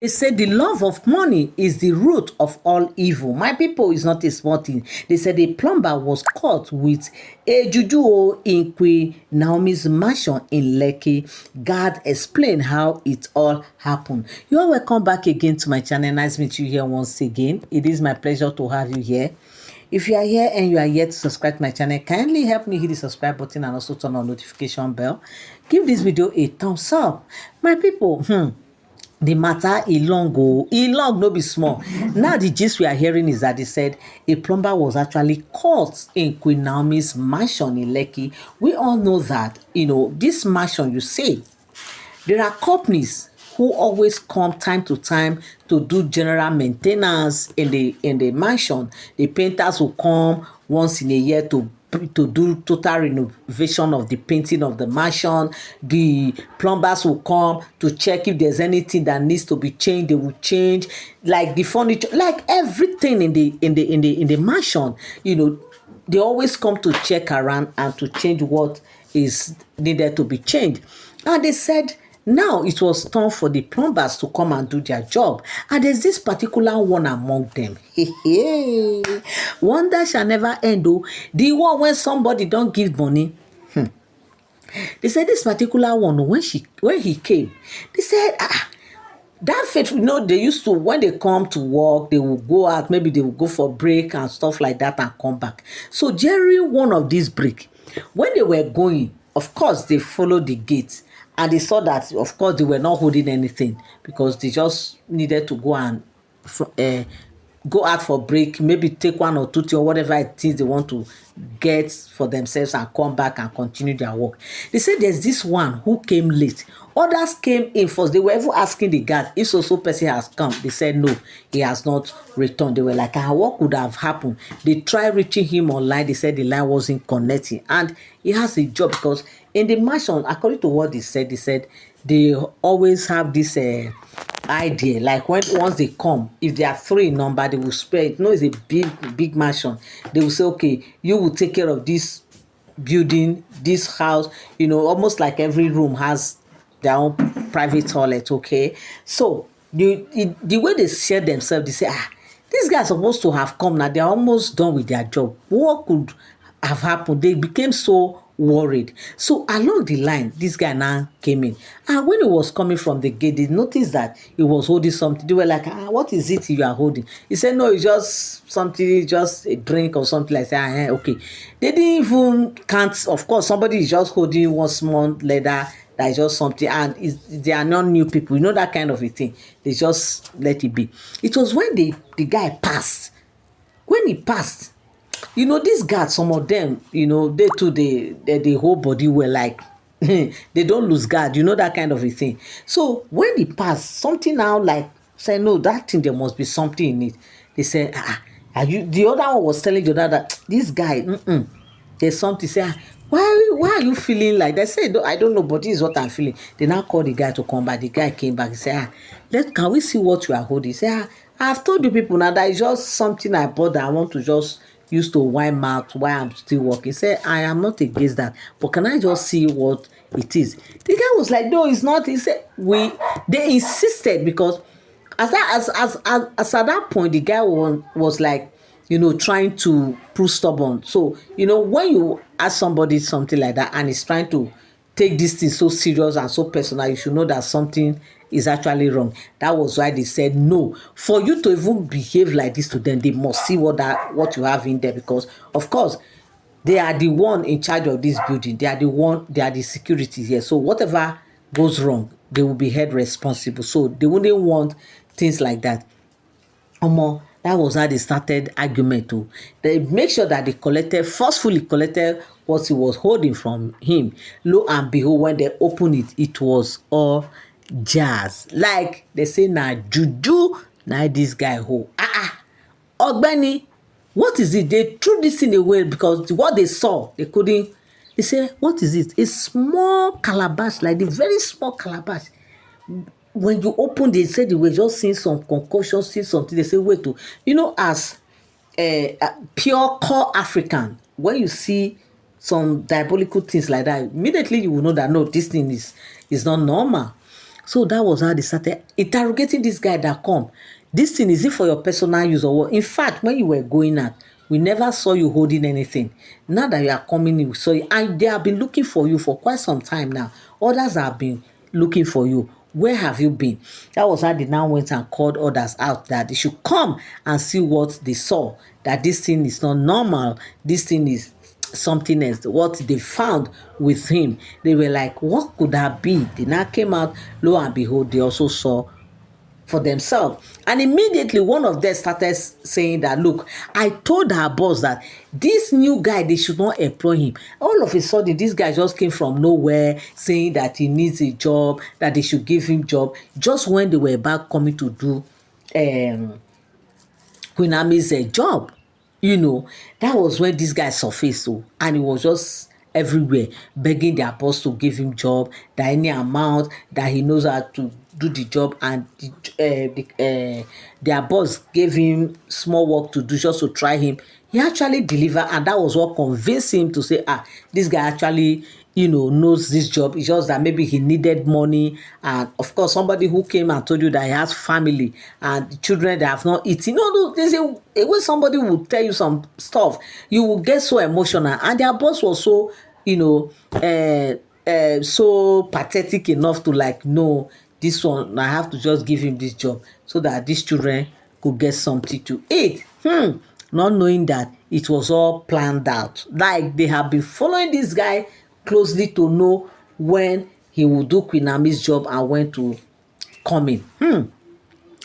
They say the love of money is the root of all evil. My people, is not a small thing. They said the plumber was caught with a juju in Queen Naomi's mansion in Lekki. God explained how it all happened. You are welcome back again to my channel. Nice to meet you here once again. It is my pleasure to have you here. If you are here and you are yet to subscribe to my channel, kindly help me hit the subscribe button and also turn on notification bell. Give this video a thumbs up. My people, the matter e long no be small. Now the gist we are hearing is that they said a plumber was actually caught in Queen Naomi's mansion in Lekki. We all know that, this mansion, you say, there are companies who always come time to time to do general maintenance in the mansion. The painters will come once in a year to do total renovation of the painting of the mansion. The plumbers will come to check if there's anything that needs to be changed. They will change, like the furniture, like everything in the mansion. They always come to check around and to change what is needed to be changed. And they said now it was time for the plumbers to come and do their job. And there's this particular one among them. Wonder shall never end, though. The one when somebody don't give money. They said this particular one, when he came, they said, that faithful, they used to, when they come to work, they will go out, maybe they will go for break and stuff like that and come back. So during one of these break, when they were going, of course, they followed the gate. And they saw that, of course, they were not holding anything because they just needed to go and go out for break, maybe take one or two things or whatever it is they want to get for themselves and come back and continue their work. They said there's this one who came late. Others came in first. They were even asking the guard if so person has come. They said no, he has not returned. They were like, what could have happened? They tried reaching him online. They said the line wasn't connecting. And he has a job because in the mansion, according to what they said they always have this idea, like once they come, if they are three in number, they will spread. It's a big mansion. They will say, okay, you will take care of this building, this house, almost like every room has their own private toilet. Okay, so the way they share themselves, they say, these guys are supposed to have come now, they're almost done with their job. What could have happened? They became so worried. So along the line, this guy now came in, and when he was coming from the gate, they noticed that he was holding something. They were like, what is it you are holding? He said, no, it's just something, just a drink or something like that. Okay, they didn't even count. Of course, somebody is just holding one small leather that is just something, and they are not new people, that kind of a thing. They just let it be. It was when the guy passed. When he passed, these guards, some of them, they too, the whole body were like, they don't lose guard, that kind of a thing. So when he passed, something now like say, no, that thing, there must be something in it. They said, are you? The other one was telling the other that this guy, there's something. Say, why are you feeling like that? Say, I don't know, but this is what I'm feeling. They now called the guy to come back. The guy came back. He said, can we see what you are holding? He said, I've told you people now that it's just something I bought that I want to just use to wipe mouth while I'm still working. Say, I am not against that, but can I just see what it is? The guy was like, no, it's not. He said, they insisted because as at that point, the guy was like, trying to prove stubborn. So, when you ask somebody something like that and he's trying to take this thing so serious and so personal, you should know that something is actually wrong. That was why they said no. For you to even behave like this to them, they must see what you have in there, because of course they are the one in charge of this building. They are the security here. So whatever goes wrong, they will be held responsible. So they wouldn't want things like that. That was how they started argument too. They make sure that they forcefully collected what he was holding from him. Lo and behold, when they opened it, it was all jazz. Like they say, now juju, now this guy hold. Ogbeni, what is it? They threw this in away because what they saw, they couldn't. They say, what is it? A small calabash, like the very small calabash. When you open, they said they were just seeing some concoction, see something. They say, wait, as pure core African, when you see some diabolical things like that, immediately you will know that no, this thing is not normal. So that was how they started interrogating this guy that come. This thing, is it for your personal use or what? In fact, when you were going out, we never saw you holding anything. Now that you are coming in, we saw you. And they have been looking for you for quite some time now. Others have been looking for you. Where have you been? That was how they now went and called others out that they should come and see what they saw. That this thing is not normal. This thing is something else. What they found with him. They were like, what could that be? They now came out, lo and behold, they also saw for themselves. And immediately one of them started saying that, look, I told her boss that this new guy, they should not employ him. All of a sudden, this guy just came from nowhere saying that he needs a job, that they should give him job, just when they were about coming to do Queen Ami's job. That was when this guy surfaced. So, and he was just everywhere begging their boss to give him job, that any amount that he knows how to do the job. And their boss gave him small work to do just to try him. He actually delivered, and that was what convinced him to say, this guy actually knows this job. It's just that maybe he needed money. And of course, somebody who came and told you that he has family and children that have not eaten. No, there's a way somebody will tell you some stuff, you will get so emotional. And their boss was so, so pathetic enough to like, no, this one, I have to just give him this job so that these children could get something to eat. Not knowing that it was all planned out. Like they have been following this guy closely to know when he will do Queen Ami's job and when to come in.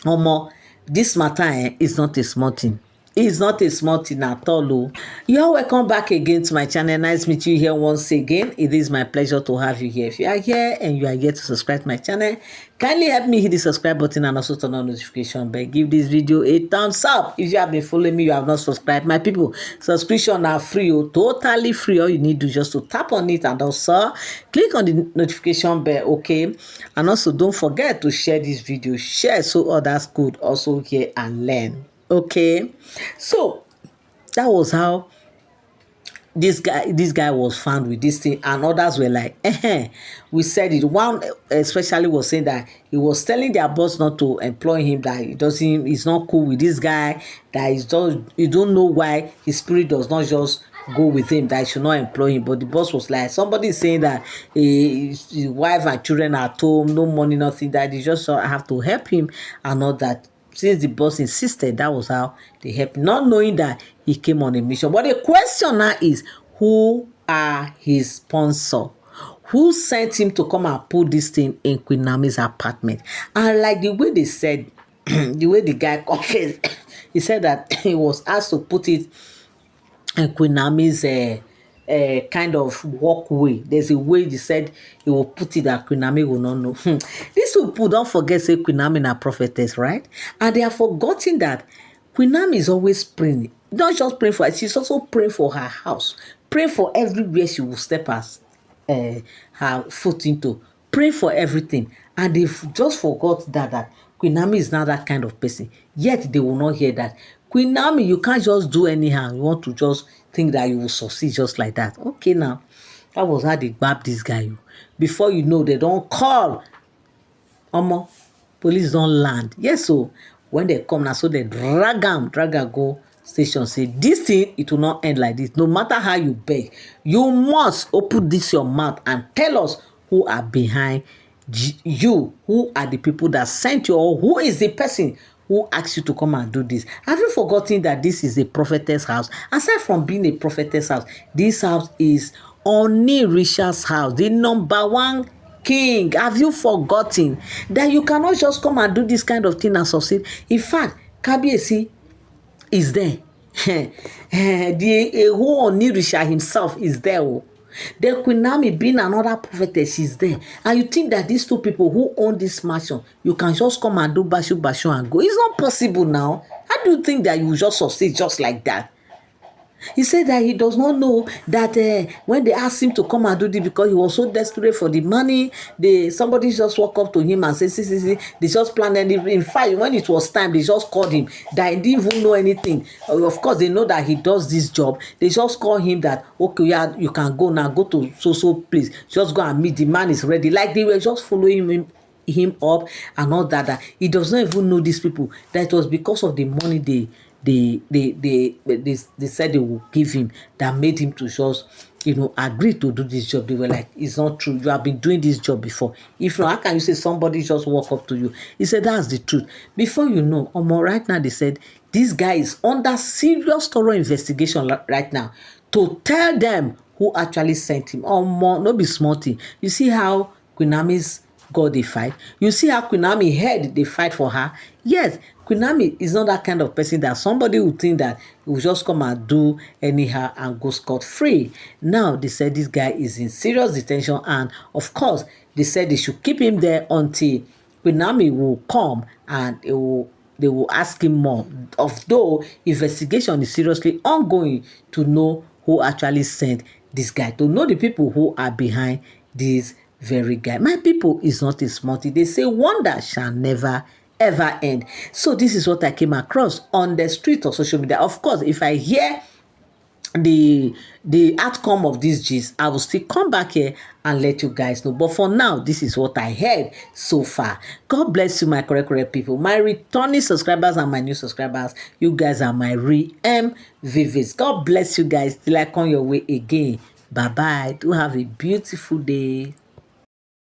Omo, this matter is not a small thing. It's not a small thing at all. Oh. You're welcome back again to my channel. Nice meet you here once again. It is my pleasure to have you here. If you are here and you are here to subscribe to my channel, kindly help me hit the subscribe button and also turn on notification bell. Give this video a thumbs up. If you have been following me, you have not subscribed. My people, subscription are free, totally free. All you need to just to tap on it and also click on the notification bell, okay? And also don't forget to share this video. Share so others could also hear and learn. Okay, so that was how this guy was found with this thing, and others were like, we said it. One especially was saying that he was telling their boss not to employ him, that he's not cool with this guy, that you don't know why his spirit does not just go with him, that he should not employ him. But the boss was like, somebody is saying that his wife and children are at home, no money, nothing, that they just have to help him and all that. Since the boss insisted, that was how they helped, not knowing that he came on a mission. But the question now is, who are his sponsor? Who sent him to come and put this thing in Queen Naomi's apartment? And like the way they said, the way the guy confessed, he said that he was asked to put it in Queen Naomi's kind of walkway. There's a way they said he will put it that Queen Naomi will not know. These people don't forget, say Queen Naomi is a prophetess, right? And they have forgotten that Queen Naomi is always praying. Not just praying for her, she's also praying for her house. Pray for everywhere she will step her foot into. Pray for everything. And they've just forgot that Queen Naomi is not that kind of person. Yet they will not hear that. Queen Naomi, you can't just do anyhow. You want to just think that you will succeed just like that. Okay, now, that was how they grabbed this guy. Before you know, they don't call. Police don't land. Yes, so when they come now, so they drag her go station. Say, this thing, it will not end like this. No matter how you beg, you must open this your mouth and tell us who are behind you, who are the people that sent you, or who is the person who asked you to come and do this. Have you forgotten that this is a prophetess house? Aside from being a prophetess house, this house is Onirisha's house, the #1 king. Have you forgotten that you cannot just come and do this kind of thing and succeed? In fact, Kabiyesi is there. The whole Onirisha himself is there. The Queen Naomi being another prophetess, she's there. And you think that these two people who own this mansion, you can just come and do bashu and go. It's not possible now. How do you think that you will just succeed just like that? He said that he does not know that when they asked him to come and do this, because he was so desperate for the money, somebody just walk up to him and say, see, they just planned. And in fact, when it was time, they just called him that he didn't even know anything. Of course, they know that he does this job. They just call him that, okay, yeah, you can go now, go to so place. Just go and meet, the man is ready. Like they were just following him him up and all that he does not even know these people, that it was because of the money they said they would give him that made him to just agree to do this job. They were like, it's not true, you have been doing this job before. If not, how can you say somebody just walk up to you? He said that's the truth. Before you know, right now they said this guy is under serious thorough investigation right now to tell them who actually sent him. No be small thing. You see how Queen Naomi's God dey fight? You see how Queen Naomi head dey fight for her? Yes, Queen Naomi is not that kind of person that somebody would think that he will just come and do anyhow and go scot-free. Now they said this guy is in serious detention, and of course they said they should keep him there until Queen Naomi will come and they will ask him more. Although investigation is seriously ongoing to know who actually sent this guy, to know the people who are behind this very guy. My people, is not a small thing. They say wonder shall never ever end. So this is what I came across on the street of social media. Of course, if I hear the outcome of this gist, I will still come back here and let you guys know. But for now, this is what I heard so far. God bless you, my correct people, my returning subscribers and my new subscribers. You guys are my real vivids. God bless you guys till I come your way again. Bye bye. Do have a beautiful day.